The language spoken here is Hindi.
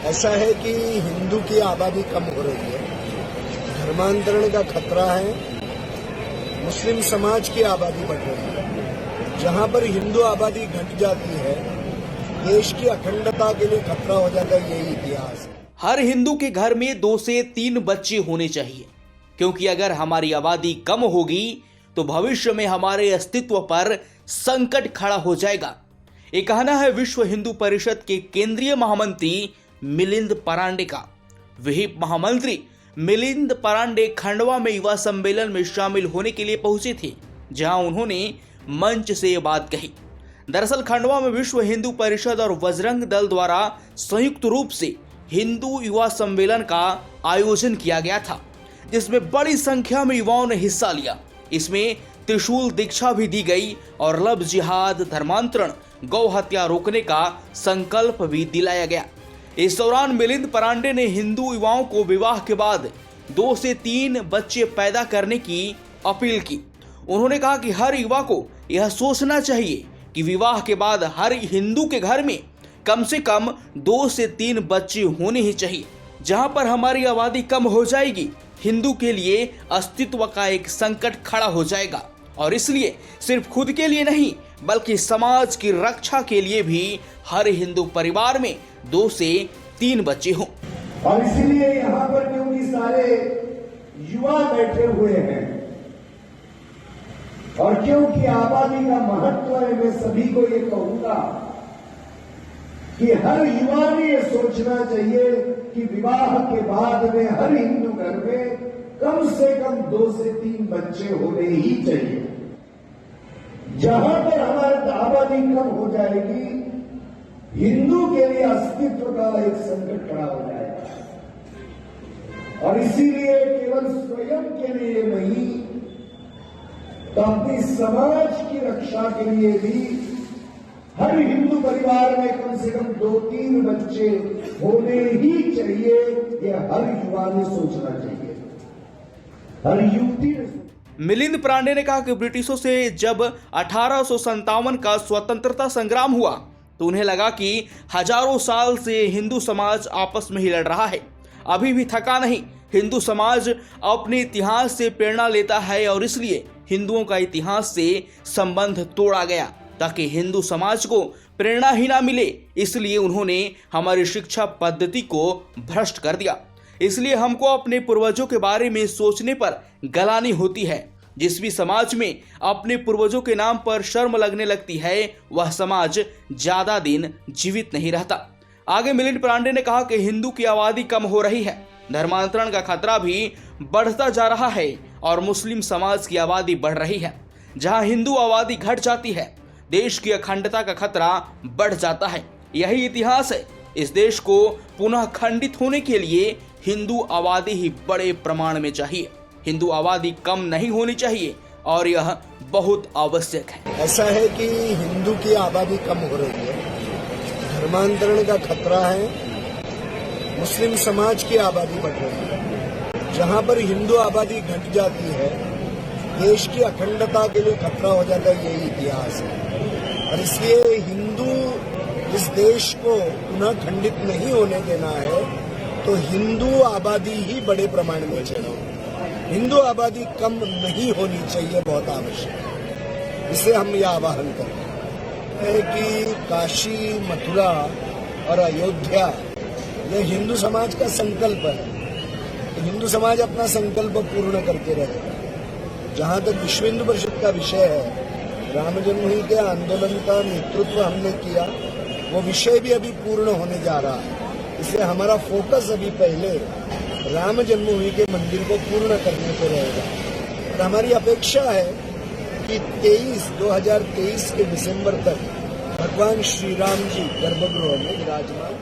ऐसा है कि हिंदू की आबादी कम हो रही है, धर्मांतरण का खतरा है, मुस्लिम समाज की आबादी बढ़ रही है। जहां पर हिंदू आबादी घट जाती है, देश की अखंडता के लिए खतरा हो जाता है, यही इतिहास है। हर हिंदू के घर में 2 से 3 बच्चे होने चाहिए, क्योंकि अगर हमारी आबादी कम होगी तो भविष्य में हमारे अस्तित्व पर संकट खड़ा हो जाएगा। ये कहना है विश्व हिंदू परिषद के केंद्रीय महामंत्री मिलिंद परांडे का। विहिप महामंत्री मिलिंद परांडे खंडवा में युवा सम्मेलन में शामिल होने के लिए पहुंचे थे, जहां उन्होंने मंच से ये बात कही। दरअसल खंडवा में विश्व हिंदू परिषद और बजरंग दल द्वारा संयुक्त रूप से हिंदू युवा सम्मेलन का आयोजन किया गया था, जिसमें बड़ी संख्या में युवाओं ने हिस्सा लिया। इसमें त्रिशूल दीक्षा भी दी गई और लव जिहाद, धर्मांतरण, गौ हत्या रोकने का संकल्प भी दिलाया गया। इस दौरान मिलिंद परांडे ने हिंदू युवाओं को विवाह के बाद 2 से 3 बच्चे पैदा करने की अपील की। उन्होंने कहा कि हर युवा को यह सोचना चाहिए कि विवाह के बाद हर हिंदू के घर में कम से कम 2 से 3 बच्चे होने ही चाहिए। जहां पर हमारी आबादी कम हो जाएगी, हिंदू के लिए अस्तित्व का एक संकट खड़ा हो जाएगा, और इसलिए सिर्फ खुद के लिए नहीं बल्कि समाज की रक्षा के लिए भी हर हिंदू परिवार में 2 से 3 बच्चे हों। और इसीलिए यहाँ पर क्योंकि सारे युवा बैठे हुए हैं और क्योंकि आबादी का महत्व है, मैं सभी को ये कहूंगा कि हर युवा ने ये सोचना चाहिए कि विवाह के बाद में हर हिंदू घर में कम से कम 2 से 3 बच्चे होने ही चाहिए। जहां पर हमारी आबादी कम हो जाएगी, हिंदू के लिए अस्तित्व का एक संकट खड़ा हो जाएगा। और इसीलिए केवल स्वयं के लिए नहीं, तो अपनी समाज की रक्षा के लिए भी हर हिंदू परिवार में कम से कम 2-3 बच्चे होने ही चाहिए, ये हर युवा ने सोचना चाहिए, हर युवती ने। मिलिंद परांडे ने कहा कि ब्रिटिशों से जब 1857 का स्वतंत्रता संग्राम हुआ तो उन्हें लगा कि हजारों साल से हिंदू समाज आपस में ही लड़ रहा है, अभी भी थका नहीं। हिंदू समाज अपने इतिहास से प्रेरणा लेता है और इसलिए हिंदुओं का इतिहास से संबंध तोड़ा गया ताकि हिंदू समाज को प्रेरणा ही ना मिले। इसलिए उन्होंने हमारी शिक्षा पद्धति को भ्रष्ट कर दिया। इसलिए हमको अपने पूर्वजों के बारे में सोचने पर गलानी होती है। जिस भी समाज में अपने पूर्वजों के नाम पर शर्म लगने लगती है, वह समाज ज्यादा दिन जीवित नहीं रहता। आगे मिलिंद परांडे ने कहा कि हिंदू की आबादी कम हो रही है, धर्मांतरण का खतरा भी बढ़ता जा रहा है और मुस्लिम समाज की आबादी बढ़ रही है। जहां हिंदू आबादी घट जाती है, देश की अखंडता का खतरा बढ़ जाता है। यही इतिहास है। इस देश को पुनः खंडित होने के लिए हिंदू आबादी ही बड़े प्रमाण में चाहिए, हिंदू आबादी कम नहीं होनी चाहिए और यह बहुत आवश्यक है। ऐसा है कि हिंदू की आबादी कम हो रही है, धर्मांतरण का खतरा है, मुस्लिम समाज की आबादी बढ़ रही है। जहां पर हिंदू आबादी घट जाती है, देश की अखंडता के लिए खतरा हो जाता है, यही इतिहास है। और इसलिए हिंदू इस देश को पुनः खंडित नहीं होने देना है, तो हिंदू आबादी ही बड़े प्रमाण में चाहिए, हिंदू आबादी कम नहीं होनी चाहिए, बहुत आवश्यक है। इससे हम यह आह्वान करते हैं कि काशी, मथुरा और अयोध्या यह हिंदू समाज का संकल्प है। तो हिंदू समाज अपना संकल्प पूर्ण करके रहेगा। जहां तक विश्व हिंदू परिषद का विषय है, राम जन्मभूमि के आंदोलन का नेतृत्व हमने किया, वो विषय भी अभी पूर्ण होने जा रहा है। इसलिए हमारा फोकस अभी पहले राम जन्मभूमि के मंदिर को पूर्ण करने पर रहेगा। और हमारी अपेक्षा है कि 2023 के दिसंबर तक भगवान श्री राम जी गर्भगृह में विराजमान